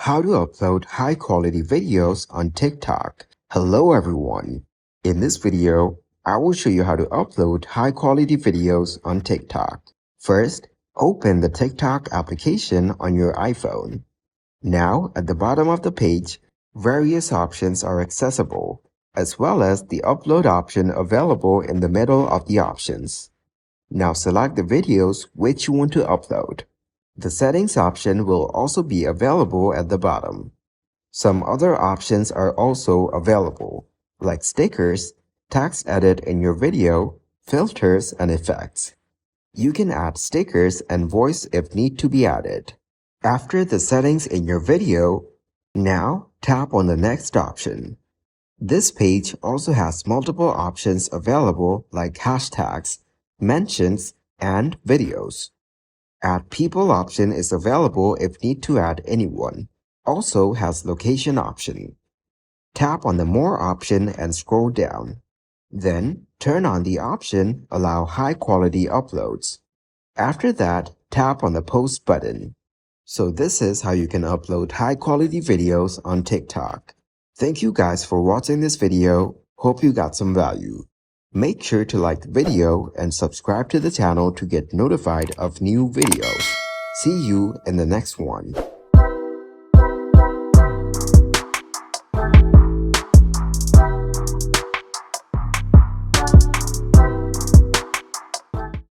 How to upload high-quality videos on TikTok. Hello everyone. In this video, I will show you how to upload high-quality videos on TikTok. First, open the TikTok application on your iPhone. Now, at the bottom of the page, various options are accessible, as well as the upload option available in the middle of the options. Now select the videos which you want to upload. The settings option will also be available at the bottom. Some other options are also available, like stickers, text edit in your video, filters, and effects. You can add stickers and voice if need to be added. After the settings in your video, now tap on the next option. This page also has multiple options available like hashtags, mentions, and videos. Add people option is available if need to add anyone. Also has location option. Tap on the more option and scroll down. Then turn on the option allow high quality uploads. After that, tap on the post button. So this is how you can upload high quality videos on TikTok. Thank you guys for watching this video. Hope you got some value. Make sure to like the video and subscribe to the channel to get notified of new videos. See you in the next one.